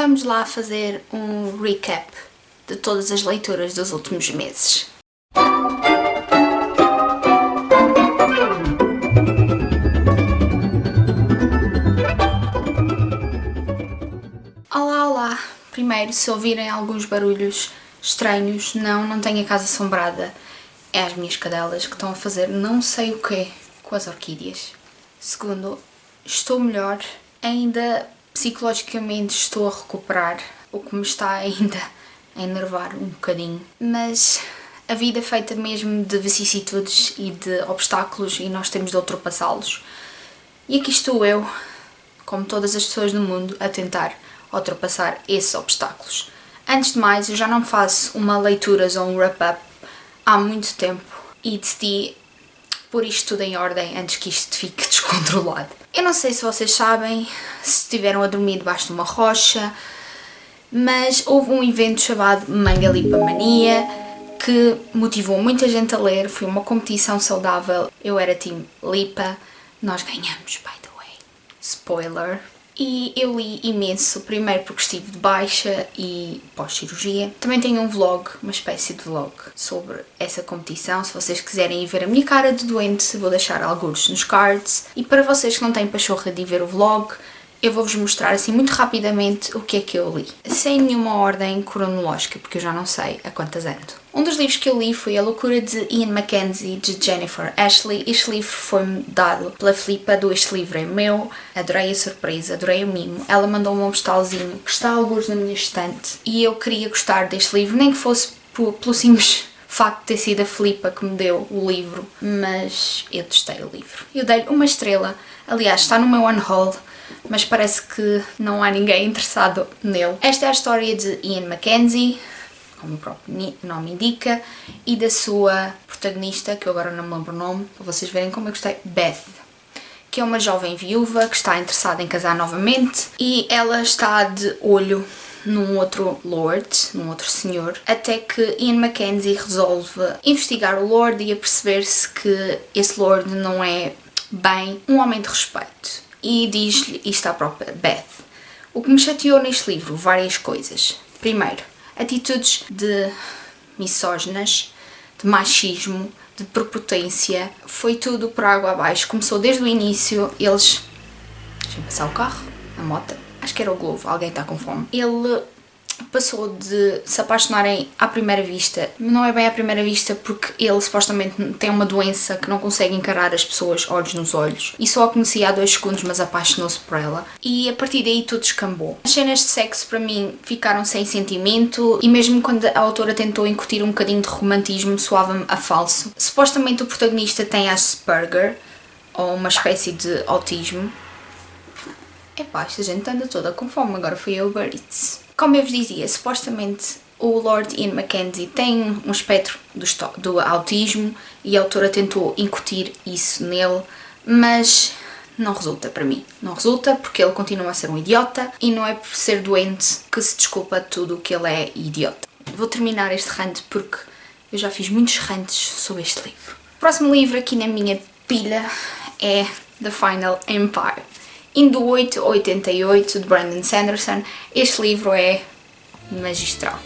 Vamos lá fazer um recap de todas as leituras dos últimos meses. Olá, olá! Primeiro, se ouvirem alguns barulhos estranhos, não tenho a casa assombrada. É as minhas cadelas que estão a fazer não sei o quê com as orquídeas. Segundo, estou melhor. Ainda psicologicamente estou a recuperar, o que me está ainda a enervar um bocadinho. Mas a vida é feita mesmo de vicissitudes e de obstáculos e nós temos de ultrapassá-los. E aqui estou eu, como todas as pessoas no mundo, a tentar ultrapassar esses obstáculos. Antes de mais, eu já não faço uma leitura ou um wrap-up há muito tempo e decidi pôr isto tudo em ordem antes que isto fique descontrolado. Eu não sei se vocês sabem, se estiveram a dormir debaixo de uma rocha, mas houve um evento chamado Manga Lipa Mania que motivou muita gente a ler, foi uma competição saudável. Eu era time Lipa, nós ganhamos, by the way. Spoiler. E eu li imenso, primeiro porque estive de baixa e pós-cirurgia. Também tenho um vlog, uma espécie de vlog, sobre essa competição. Se vocês quiserem ir ver a minha cara de doente, vou deixar alguns nos cards. E para vocês que não têm pachorra de ir ver o vlog, eu vou-vos mostrar assim muito rapidamente o que é que eu li. Sem nenhuma ordem cronológica, porque eu já não sei a quantas ando. Um dos livros que eu li foi A Loucura de Ian Mackenzie, de Jennifer Ashley. Este livro foi-me dado pela Filipa, este livro é meu. Adorei a surpresa, adorei o mimo. Ela mandou-me um postalzinho que está alguns na minha estante. E eu queria gostar deste livro, nem que fosse pelo simples facto de ter sido a Filipa que me deu o livro. Mas eu testei o livro. Eu dei-lhe uma estrela. Aliás, está no meu on hold, mas parece que não há ninguém interessado nele. Esta é a história de Ian Mackenzie, como o próprio nome indica, e da sua protagonista, que eu agora não me lembro o nome, para vocês verem como eu gostei, Beth, que é uma jovem viúva que está interessada em casar novamente e ela está de olho num outro lord, num outro senhor, até que Ian Mackenzie resolve investigar o lord e a perceber-se que esse lord não é bem um homem de respeito. E diz-lhe isto à própria Beth. O que me chateou neste livro, várias coisas. Primeiro, atitudes de misóginas, de machismo, de prepotência. Foi tudo por água abaixo. Começou desde o início, eles... Deixa-me passar o carro, a moto. Acho que era o Globo, alguém está com fome. Ele passou de se apaixonarem à primeira vista. Não é bem à primeira vista porque ele supostamente tem uma doença que não consegue encarar as pessoas olhos nos olhos. E só a conhecia há 2 segundos, mas apaixonou-se por ela. E a partir daí tudo descambou. As cenas de sexo para mim ficaram sem sentimento e mesmo quando a autora tentou incutir um bocadinho de romantismo soava-me a falso. Supostamente o protagonista tem Asperger, ou uma espécie de autismo. Epá, esta gente anda toda com fome, agora foi a Uber Eats. Como eu vos dizia, supostamente o Lord Ian Mackenzie tem um espectro do autismo e a autora tentou incutir isso nele, mas não resulta para mim. Não resulta porque ele continua a ser um idiota e não é por ser doente que se desculpa de tudo o que ele é idiota. Vou terminar este rant porque eu já fiz muitos rants sobre este livro. O próximo livro aqui na minha pilha é The Final Empire. Indo 8 a 88, de Brandon Sanderson. Este livro é magistral.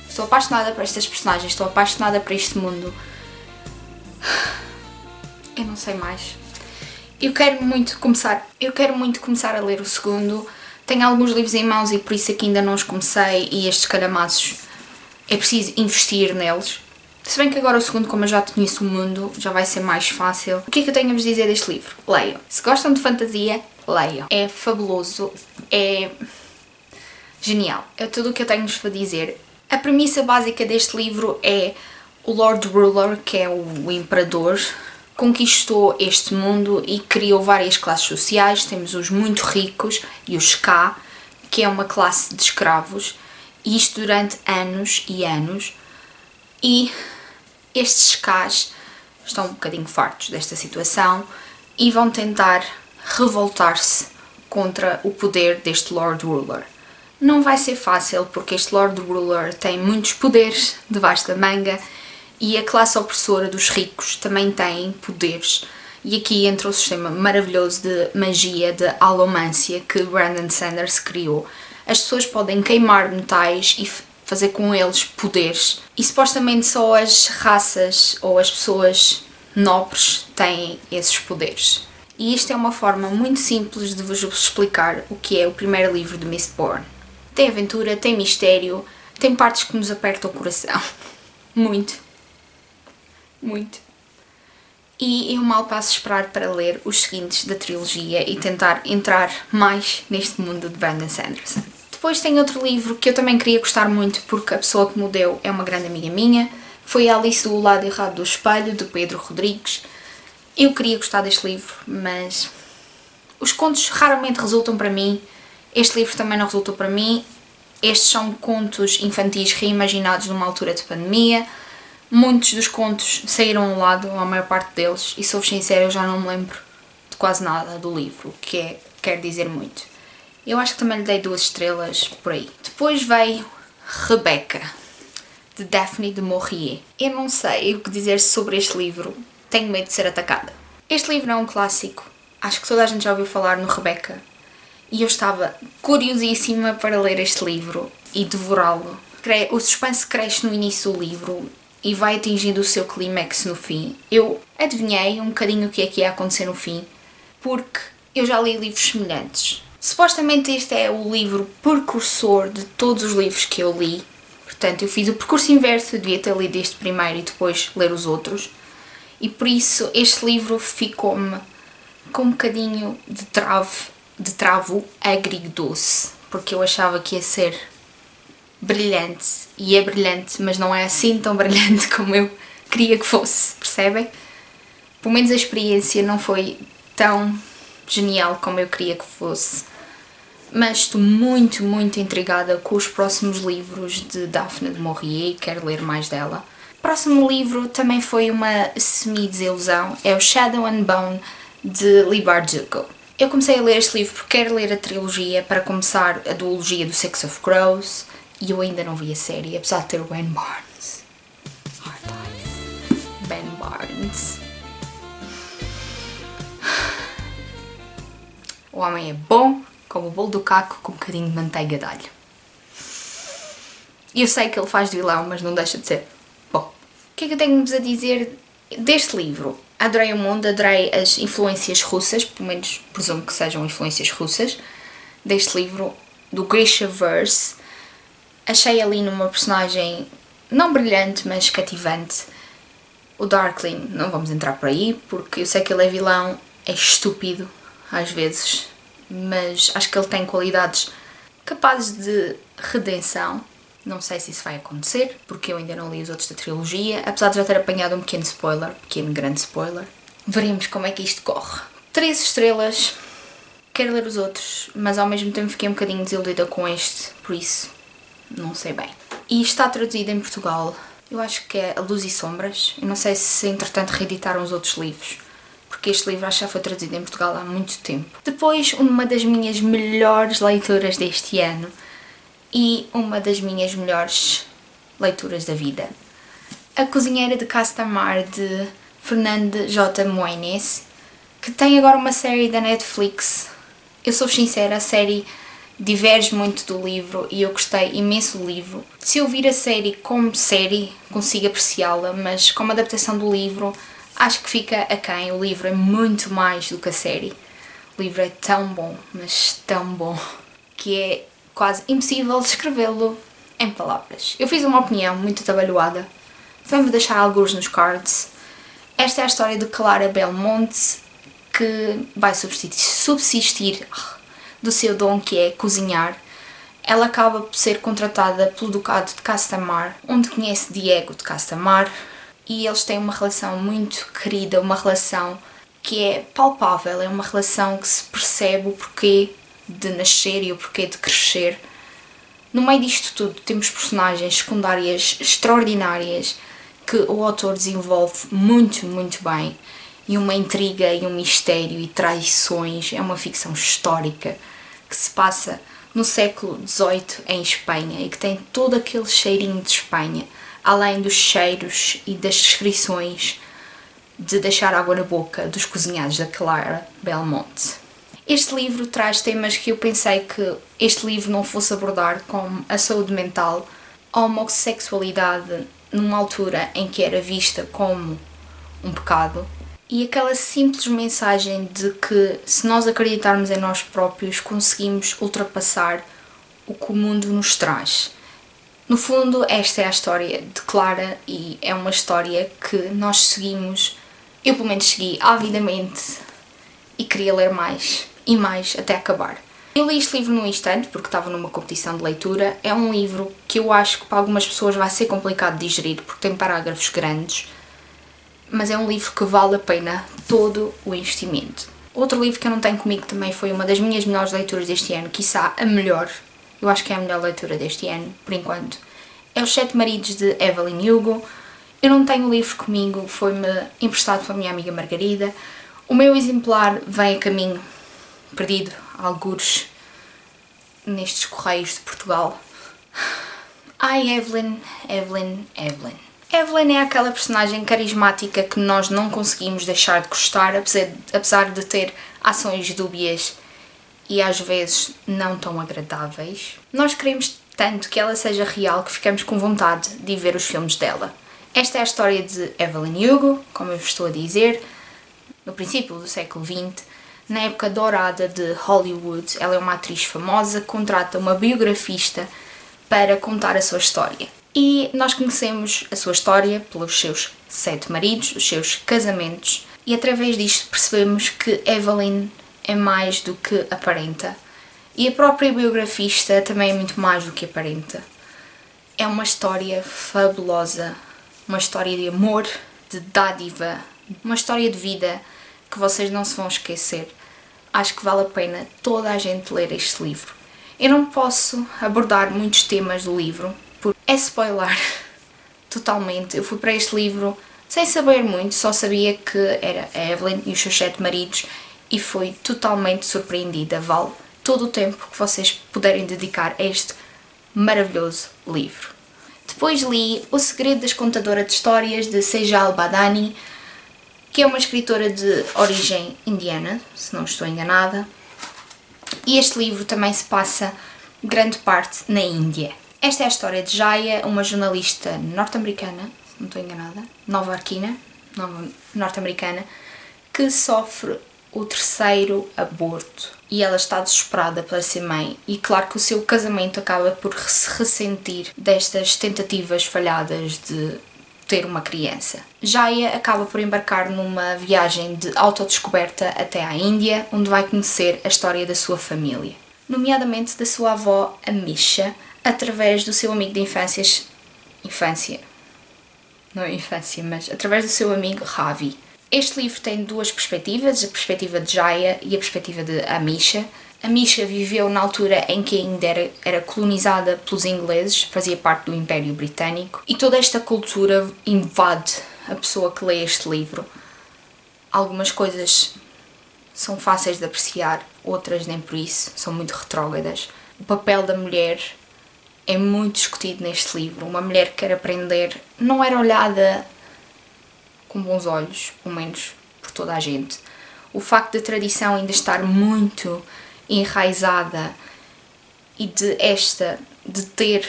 Estou apaixonada por estas personagens, estou apaixonada por este mundo. Eu não sei mais. Eu quero muito começar a ler o segundo. Tenho alguns livros em mãos e por isso aqui ainda não os comecei e estes calhamaços é preciso investir neles. Se bem que agora o segundo, como eu já conheço o mundo, já vai ser mais fácil. O que é que eu tenho a vos dizer deste livro? Leiam. Se gostam de fantasia, leiam. É fabuloso, é genial. É tudo o que eu tenho a vos dizer. A premissa básica deste livro é o Lord Ruler, que é o imperador, conquistou este mundo e criou várias classes sociais. Temos os muito ricos e os Ska, que é uma classe de escravos, e isto durante anos e anos. E estes Skas estão um bocadinho fartos desta situação e vão tentar revoltar-se contra o poder deste Lord Ruler. Não vai ser fácil porque este Lord Ruler tem muitos poderes debaixo da manga e a classe opressora dos ricos também tem poderes E aqui entra o sistema maravilhoso de magia, de alomância que Brandon Sanderson criou. As pessoas podem queimar metais e fazer com eles poderes. E supostamente só as raças ou as pessoas nobres têm esses poderes. E isto é uma forma muito simples de vos explicar o que é o primeiro livro de Mistborn. Tem aventura, tem mistério, tem partes que nos apertam o coração. Muito. Muito. E eu mal passo a esperar para ler os seguintes da trilogia e tentar entrar mais neste mundo de Brandon Sanderson. Depois tem outro livro que eu também queria gostar muito porque a pessoa que me deu é uma grande amiga minha. Foi a Alice do Lado Errado do Espelho, de Pedro Rodrigues. Eu queria gostar deste livro, mas os contos raramente resultam para mim. Este livro também não resultou para mim. Estes são contos infantis reimaginados numa altura de pandemia. Muitos dos contos saíram ao lado, a maior parte deles, e sou sincera, eu já não me lembro de quase nada do livro, o que quer dizer muito. Eu acho que também lhe dei 2 estrelas por aí. Depois veio Rebecca, de Daphne du Maurier. Eu não sei o que dizer sobre este livro, tenho medo de ser atacada. Este livro é um clássico, acho que toda a gente já ouviu falar no Rebecca, e eu estava curiosíssima para ler este livro e devorá-lo. O suspense cresce no início do livro e vai atingindo o seu clímax no fim. Eu adivinhei um bocadinho o que é que ia acontecer no fim, porque eu já li livros semelhantes. Supostamente este é o livro precursor de todos os livros que eu li, portanto eu fiz o percurso inverso, eu devia ter lido este primeiro e depois ler os outros, e por isso este livro ficou-me com um bocadinho de travo agridoce, porque eu achava que ia ser brilhante, e é brilhante, mas não é assim tão brilhante como eu queria que fosse, percebem? Pelo menos a experiência não foi tão genial como eu queria que fosse, mas estou muito, muito intrigada com os próximos livros de Daphne du Maurier e quero ler mais dela. O próximo livro também foi uma semi-desilusão, é o Shadow and Bone, de Leigh Bardugo. Eu comecei a ler este livro porque quero ler a trilogia para começar a duologia do Six of Crows, e eu ainda não vi a série, apesar de ter o Ben Barnes. Ben Barnes. O homem é bom, como o bolo do caco com um bocadinho de manteiga de alho. E eu sei que ele faz de vilão, mas não deixa de ser bom. O que é que eu tenho-vos a dizer deste livro? Adorei o mundo, adorei as influências russas, pelo menos presumo que sejam influências russas, deste livro, do Grishaverse. Achei ali numa personagem não brilhante, mas cativante. O Darkling, não vamos entrar por aí, porque eu sei que ele é vilão, é estúpido às vezes, mas acho que ele tem qualidades capazes de redenção. Não sei se isso vai acontecer, porque eu ainda não li os outros da trilogia, apesar de já ter apanhado um pequeno spoiler, grande spoiler. Veremos como é que isto corre. 3 estrelas, quero ler os outros, mas ao mesmo tempo fiquei um bocadinho desiludida com este, por isso não sei bem. E está traduzido em Portugal, eu acho que é A Luz e Sombras. Eu não sei se entretanto reeditaram os outros livros, porque este livro acho que já foi traduzido em Portugal há muito tempo. Depois, uma das minhas melhores leituras deste ano e uma das minhas melhores leituras da vida. A Cozinheira de Castamar, de Fernando J. Moines, que tem agora uma série da Netflix. Eu sou sincera, a série diverge muito do livro e eu gostei imenso do livro. Se eu vir a série como série, consigo apreciá-la, mas como adaptação do livro, acho que fica aquém. O livro é muito mais do que a série. O livro é tão bom, mas tão bom, que é quase impossível descrevê-lo em palavras. Eu fiz uma opinião muito atabalhoada, vamos deixar alguns nos cards. Esta é a história de Clara Belmonte, que vai subsistir do seu dom, que é cozinhar. Ela acaba por ser contratada pelo Ducado de Castamar, onde conhece Diego de Castamar, e eles têm uma relação muito querida, uma relação que é palpável, é uma relação que se percebe o porquê de nascer e o porquê de crescer. No meio disto tudo temos personagens secundárias extraordinárias que o autor desenvolve muito, muito bem, e uma intriga e um mistério e traições. É uma ficção histórica que se passa no século XVIII em Espanha e que tem todo aquele cheirinho de Espanha, além dos cheiros e das descrições de deixar água na boca dos cozinhados da Clara Belmonte. Este livro traz temas que eu pensei que este livro não fosse abordar, como a saúde mental, a homossexualidade numa altura em que era vista como um pecado, e aquela simples mensagem de que se nós acreditarmos em nós próprios conseguimos ultrapassar o que o mundo nos traz. No fundo, esta é a história de Clara e é uma história que nós seguimos, eu pelo menos segui avidamente e queria ler mais e mais até acabar. Eu li este livro num instante porque estava numa competição de leitura. É um livro que eu acho que para algumas pessoas vai ser complicado de digerir porque tem parágrafos grandes, mas é um livro que vale a pena todo o investimento. Outro livro que eu não tenho comigo também foi uma das minhas melhores leituras deste ano, quiçá a melhor. Eu acho que é a melhor leitura deste ano, por enquanto. É Os Sete Maridos, de Evelyn Hugo. Eu não tenho o livro comigo, foi-me emprestado pela minha amiga Margarida. O meu exemplar vem a caminho, perdido, algures, nestes correios de Portugal. Ai, Evelyn, Evelyn, Evelyn. Evelyn é aquela personagem carismática que nós não conseguimos deixar de gostar, apesar de ter ações dúbias e às vezes não tão agradáveis. Nós queremos tanto que ela seja real que ficamos com vontade de ir ver os filmes dela. Esta é a história de Evelyn Hugo, como eu vos estou a dizer, no princípio do século XX, na época dourada de Hollywood. Ela é uma atriz famosa, contrata uma biografista para contar a sua história. E nós conhecemos a sua história pelos seus 7 maridos, os seus casamentos, e através disto percebemos que Evelyn é mais do que aparenta. E a própria biografista também é muito mais do que aparenta. É uma história fabulosa, uma história de amor, de dádiva, uma história de vida que vocês não se vão esquecer. Acho que vale a pena toda a gente ler este livro. Eu não posso abordar muitos temas do livro, porque é spoiler totalmente. Eu fui para este livro sem saber muito, só sabia que era a Evelyn e os seus 7 maridos e fui totalmente surpreendida. Vale todo o tempo que vocês puderem dedicar a este maravilhoso livro. Depois li O Segredo das Contadoras de Histórias, de Sejal Badani, que é uma escritora de origem indiana, se não estou enganada. E este livro também se passa grande parte na Índia. Esta é a história de Jaya, uma jornalista norte-americana, se não estou enganada, norte-americana, que sofre o 3º aborto e ela está desesperada para ser mãe, e claro que o seu casamento acaba por se ressentir destas tentativas falhadas de ter uma criança. Jaya acaba por embarcar numa viagem de autodescoberta até à Índia, onde vai conhecer a história da sua família, nomeadamente da sua avó Amisha, através do seu amigo de através do seu amigo Ravi. Este livro tem 2 perspectivas, a perspectiva de Jaya e a perspectiva de Amisha. Amisha viveu na altura em que ainda era colonizada pelos ingleses, fazia parte do Império Britânico, e toda esta cultura invade a pessoa que lê este livro. Algumas coisas são fáceis de apreciar, outras nem por isso, são muito retrógradas. O papel da mulher é muito discutido neste livro. Uma mulher que quer aprender não era olhada com bons olhos, pelo menos por toda a gente. O facto da tradição ainda estar muito enraizada e de ter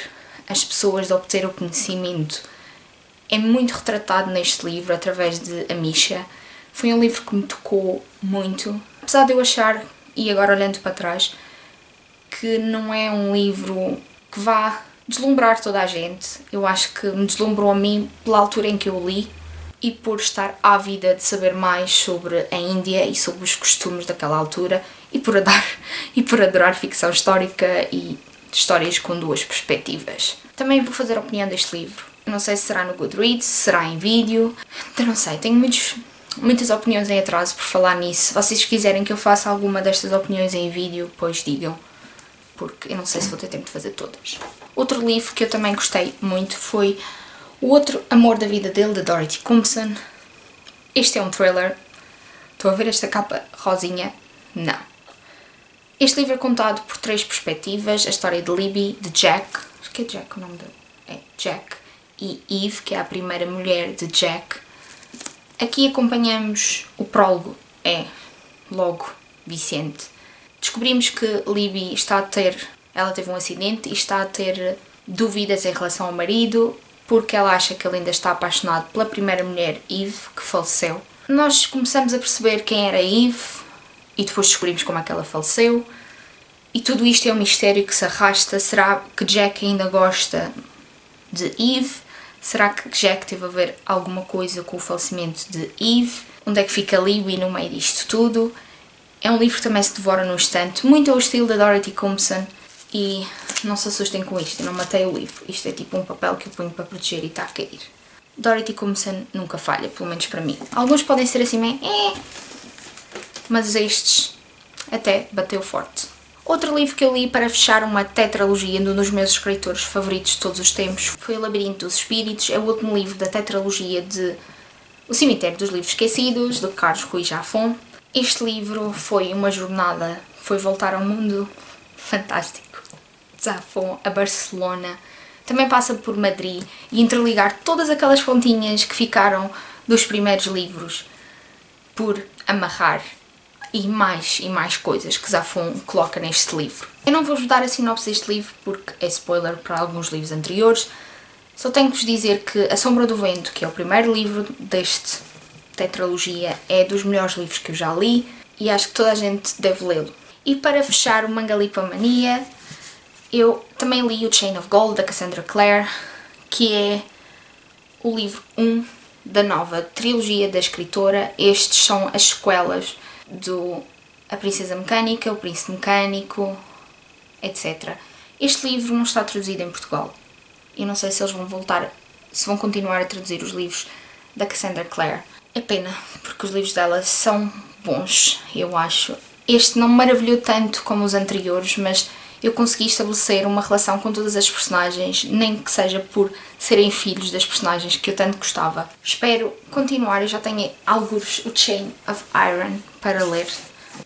as pessoas de obter o conhecimento é muito retratado neste livro através de Amisha. Foi um livro que me tocou muito, apesar de eu achar, e agora olhando para trás, que não é um livro que vá deslumbrar toda a gente. Eu acho que me deslumbrou a mim pela altura em que eu li e por estar ávida de saber mais sobre a Índia e sobre os costumes daquela altura, e por adorar ficção histórica e histórias com 2 perspectivas. Também vou fazer a opinião deste livro. Não sei se será no Goodreads, se será em vídeo, não sei, tenho muitas opiniões em atraso por falar nisso. Se vocês quiserem que eu faça alguma destas opiniões em vídeo, pois digam, porque eu não sei se vou ter tempo de fazer todas. Outro livro que eu também gostei muito foi O Outro Amor da Vida Dele, de Dorothy Compson. Este é um thriller. Estou a ver esta capa rosinha? Não. Este livro é contado por 3 perspectivas. A história de Libby, de Jack, acho que é Jack o nome dele, é Jack, e Eve, que é a primeira mulher de Jack. Aqui acompanhamos o prólogo, é logo viciante. Descobrimos que Libby ela teve um acidente e está a ter dúvidas em relação ao marido, porque ela acha que ele ainda está apaixonado pela primeira mulher, Eve, que faleceu. Nós começamos a perceber quem era Eve e depois descobrimos como é que ela faleceu. E tudo isto é um mistério que se arrasta. Será que Jack ainda gosta de Eve? Será que Jack teve a ver alguma coisa com o falecimento de Eve? Onde é que fica Libby no meio disto tudo? É um livro que também se devora no instante, muito ao estilo da Dorothy Comson. E não se assustem com isto, eu não matei o livro. Isto é tipo um papel que eu ponho para proteger e está a cair. Dorothy Comson nunca falha, pelo menos para mim. Alguns podem ser assim meio mas estes até bateu forte. Outro livro que eu li para fechar uma tetralogia de um dos meus escritores favoritos de todos os tempos foi O Labirinto dos Espíritos. É o último livro da tetralogia de O Cemitério dos Livros Esquecidos, de Carlos Ruiz Zafón. Este livro foi uma jornada, foi voltar ao mundo fantástico. Zafón, a Barcelona, também passa por Madrid e interligar todas aquelas pontinhas que ficaram dos primeiros livros por amarrar. E mais coisas que Zafón coloca neste livro. Eu não vou-vos dar a sinopse deste livro porque é spoiler para alguns livros anteriores. Só tenho que vos dizer que A Sombra do Vento, que é o primeiro livro deste tetralogia, é dos melhores livros que eu já li e acho que toda a gente deve lê-lo. E para fechar o Mangalipomania, eu também li o Chain of Gold, da Cassandra Clare, que é o livro 1 da nova trilogia da escritora. Estes são as sequelas do A Princesa Mecânica, O Príncipe Mecânico, etc. Este livro não está traduzido em Portugal. Eu não sei se eles vão continuar a traduzir os livros da Cassandra Clare. É pena, porque os livros dela são bons, eu acho. Este não me maravilhou tanto como os anteriores, mas eu consegui estabelecer uma relação com todas as personagens, nem que seja por serem filhos das personagens que eu tanto gostava. Espero continuar, eu já tenho alguns o Chain of Iron para ler.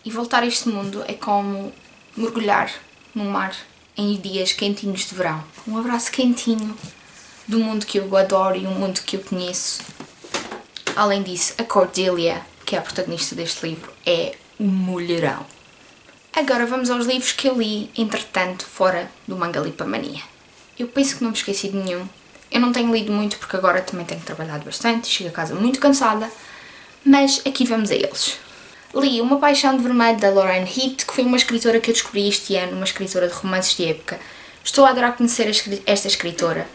E voltar a este mundo é como mergulhar no mar em dias quentinhos de verão. Um abraço quentinho do mundo que eu adoro e um mundo que eu conheço. Além disso, a Cordelia, que é a protagonista deste livro, é um mulherão. Agora vamos aos livros que eu li, entretanto, fora do Mangalipomania. Eu penso que não me esqueci de nenhum. Eu não tenho lido muito porque agora também tenho trabalhado bastante, chego a casa muito cansada, mas aqui vamos a eles. Li Uma Paixão de Vermelho, da Lorraine Heath, que foi uma escritora que eu descobri este ano, uma escritora de romances de época. Estou a adorar conhecer esta escritora.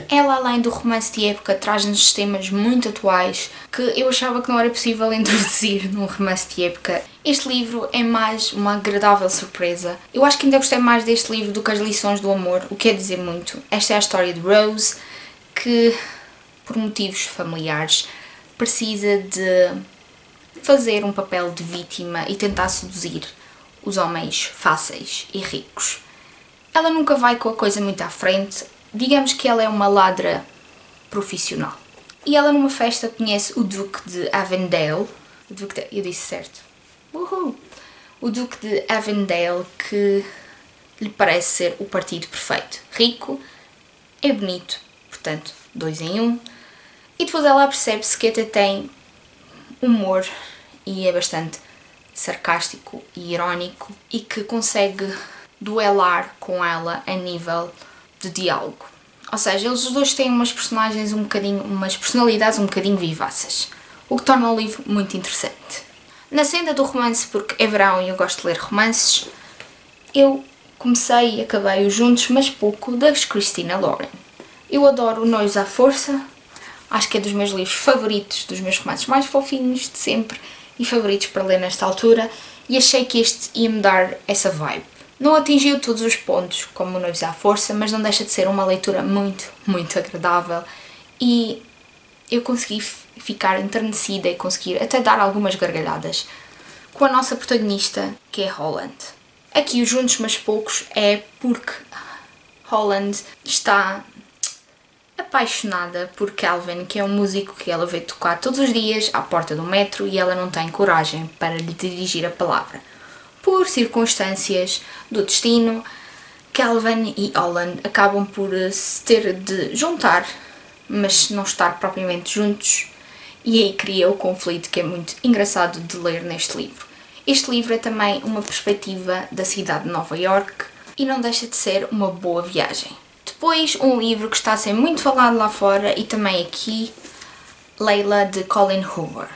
Ela, além do romance de época, traz-nos temas muito atuais que eu achava que não era possível introduzir num romance de época. Este livro é mais uma agradável surpresa. Eu acho que ainda gostei mais deste livro do que as lições do amor, o que quer dizer muito. Esta é a história de Rose, que, por motivos familiares, precisa de fazer um papel de vítima e tentar seduzir os homens fáceis e ricos. Ela nunca vai com a coisa muito à frente. Digamos que ela é uma ladra profissional. E ela numa festa conhece o Duque de Avondale. Eu disse certo. Uhul! O Duque de Avondale, que lhe parece ser o partido perfeito. Rico, é bonito, portanto, 2 em 1. E depois ela percebe-se que até tem humor e é bastante sarcástico e irónico e que consegue duelar com ela a nível de diálogo. Ou seja, eles os dois têm umas personalidades um bocadinho vivaças, o que torna o livro muito interessante. Na senda do romance, porque é verão e eu gosto de ler romances, eu comecei e acabei os Juntos, mas pouco, das Christina Lauren. Eu adoro Noivos à Força, acho que é dos meus livros favoritos, dos meus romances mais fofinhos de sempre e favoritos para ler nesta altura, e achei que este ia me dar essa vibe. Não atingiu todos os pontos, como Noivos à Força, mas não deixa de ser uma leitura muito, muito agradável e eu consegui ficar enternecida e conseguir até dar algumas gargalhadas com a nossa protagonista, que é Holland. Aqui os Juntos Mas Poucos é porque Holland está apaixonada por Calvin, que é um músico que ela vê tocar todos os dias à porta do metro e ela não tem coragem para lhe dirigir a palavra. Por circunstâncias do destino, Calvin e Holland acabam por se ter de juntar, mas não estar propriamente juntos, E aí cria o conflito que é muito engraçado de ler neste livro. Este livro é também uma perspectiva da cidade de Nova York e não deixa de ser uma boa viagem. Depois, um livro que está a ser muito falado lá fora e também aqui, Layla, de Colleen Hoover.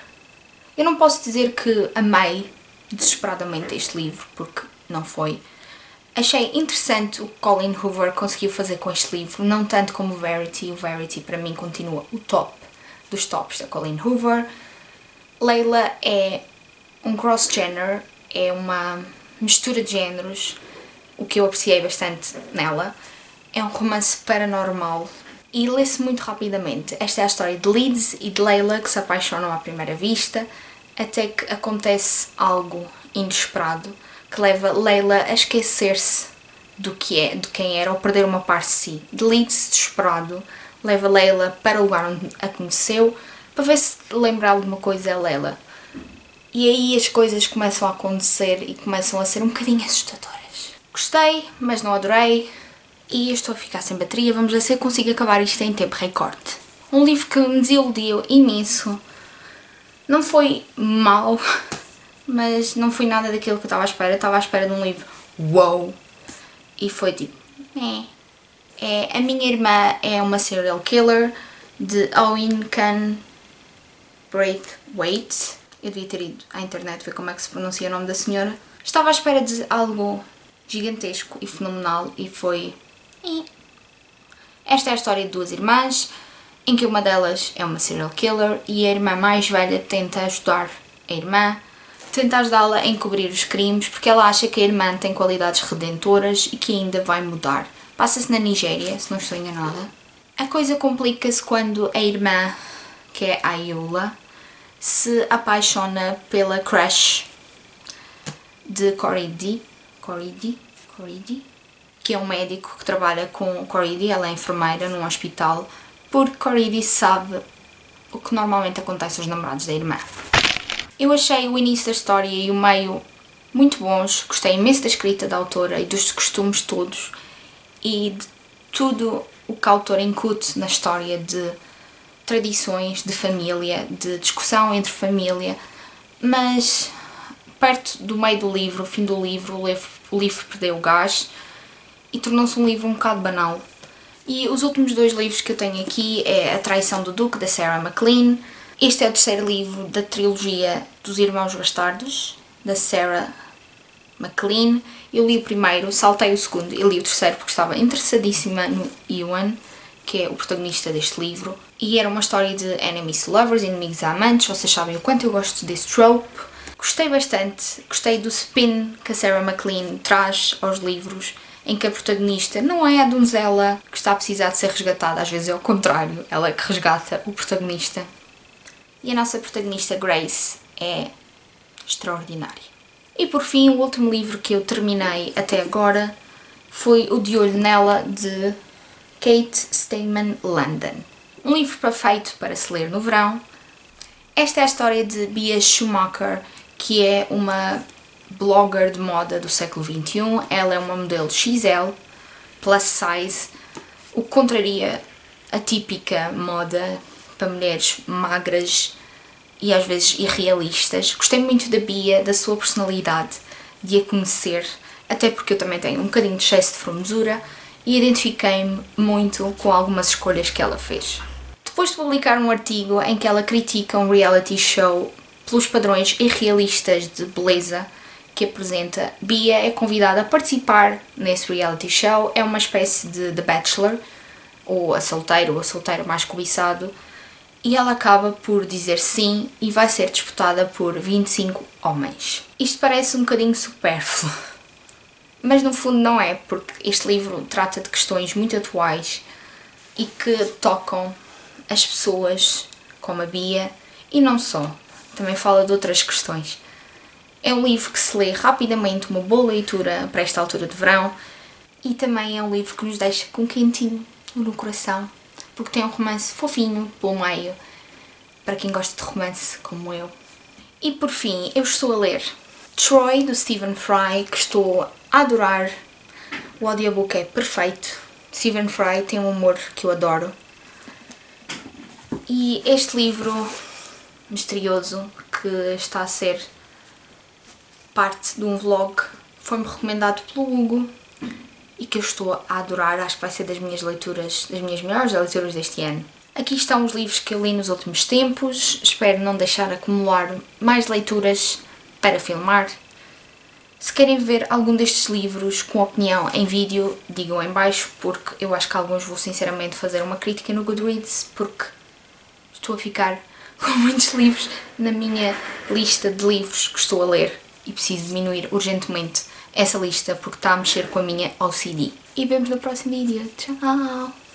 Eu não posso dizer que amei desesperadamente este livro, porque não foi. Achei interessante o que Colleen Hoover conseguiu fazer com este livro, não tanto como o Verity. O Verity para mim continua o top dos tops da Colleen Hoover. Layla é um cross-gender, é uma mistura de géneros, o que eu apreciei bastante nela. É um romance paranormal e lê-se muito rapidamente. Esta é a história de Liz e de Layla que se apaixonam à primeira vista, até que acontece algo inesperado que leva Layla a esquecer-se do que é, de quem era, ou perder uma parte de si. De Liz, desesperado, leva Layla para o lugar onde a conheceu, para ver se lembra alguma coisa a Layla. E aí as coisas começam a acontecer e começam a ser um bocadinho assustadoras. Gostei, mas não adorei. E eu estou a ficar sem bateria, vamos ver se eu consigo acabar isto em tempo recorde. Um livro que me desiludiu imenso. Não foi mau, mas não foi nada daquilo que eu estava à espera. Eu estava à espera de um livro wow. E foi tipo, A minha irmã é uma serial killer, de Owen Can Braithwaite. Eu devia ter ido à internet ver como é que se pronuncia o nome da senhora. Estava à espera de algo gigantesco e fenomenal e foi... Esta é a história de duas irmãs, em que uma delas é uma serial killer e a irmã mais velha tenta ajudar a irmã, tenta ajudá-la a encobrir os crimes porque ela acha que a irmã tem qualidades redentoras e que ainda vai mudar. Passa-se na Nigéria, se não estou enganada. A coisa complica-se quando a irmã, que é a Ayula, se apaixona pela crush de Coridi, que é um médico que trabalha com Coridi, ela é enfermeira num hospital, porque Coridi sabe o que normalmente acontece aos namorados da irmã. Eu achei o início da história e o meio muito bons, gostei imenso da escrita da autora e dos costumes todos e de tudo o que a autora incute na história de tradições, de família, de discussão entre família, mas perto do meio do livro, o fim do livro, o livro perdeu o gás e tornou-se um livro um bocado banal. E os últimos dois livros que eu tenho aqui é A Traição do Duque, da Sarah MacLean. Este é o terceiro livro da trilogia dos Irmãos Bastardos, da Sarah MacLean. Eu li o primeiro, saltei o segundo e li o terceiro porque estava interessadíssima no Ewan, que é o protagonista deste livro. E era uma história de enemies to lovers, inimigos a amantes, vocês sabem o quanto eu gosto desse trope. Gostei bastante, gostei do spin que a Sarah MacLean traz aos livros, em que a protagonista não é a donzela que está a precisar de ser resgatada, às vezes é o contrário, ela é que resgata o protagonista. E a nossa protagonista Grace é extraordinária. E por fim, o último livro que eu terminei até agora foi O De Olho Nela, de Kate Steinman London. Um livro perfeito para se ler no verão. Esta é a história de Bia Schumacher, que é uma blogger de moda do século XXI. Ela é uma modelo XL, plus size, o que contraria a típica moda para mulheres magras e às vezes irrealistas. Gostei muito da Bia, da sua personalidade, de a conhecer, até porque eu também tenho um bocadinho de excesso de formosura e identifiquei-me muito com algumas escolhas que ela fez. Depois de publicar um artigo em que ela critica um reality show pelos padrões irrealistas de beleza que apresenta, Bia é convidada a participar nesse reality show. É uma espécie de The Bachelor, ou a solteiro mais cobiçado, e ela acaba por dizer sim e vai ser disputada por 25 homens. Isto parece um bocadinho supérfluo, mas no fundo não é, porque este livro trata de questões muito atuais e que tocam as pessoas como a Bia, e não só, também fala de outras questões. É um livro que se lê rapidamente, uma boa leitura para esta altura de verão, e também é um livro que nos deixa com quentinho no coração, porque tem um romance fofinho pelo meio, para quem gosta de romance como eu. E por fim, eu estou a ler Troy, do Stephen Fry, que estou a adorar. O audiobook é perfeito. Stephen Fry tem um humor que eu adoro. E este livro misterioso que está a ser parte de um vlog. Foi-me recomendado pelo Hugo e que eu estou a adorar. Acho que vai ser das minhas leituras, das minhas melhores leituras deste ano. Aqui estão os livros que eu li nos últimos tempos. Espero não deixar acumular mais leituras para filmar. Se querem ver algum destes livros com opinião em vídeo, digam em baixo, porque eu acho que alguns vou sinceramente fazer uma crítica no Goodreads, porque estou a ficar com muitos livros na minha lista de livros que estou a ler e preciso diminuir urgentemente essa lista porque está a mexer com a minha OCD. E vemos no próximo vídeo. Tchau!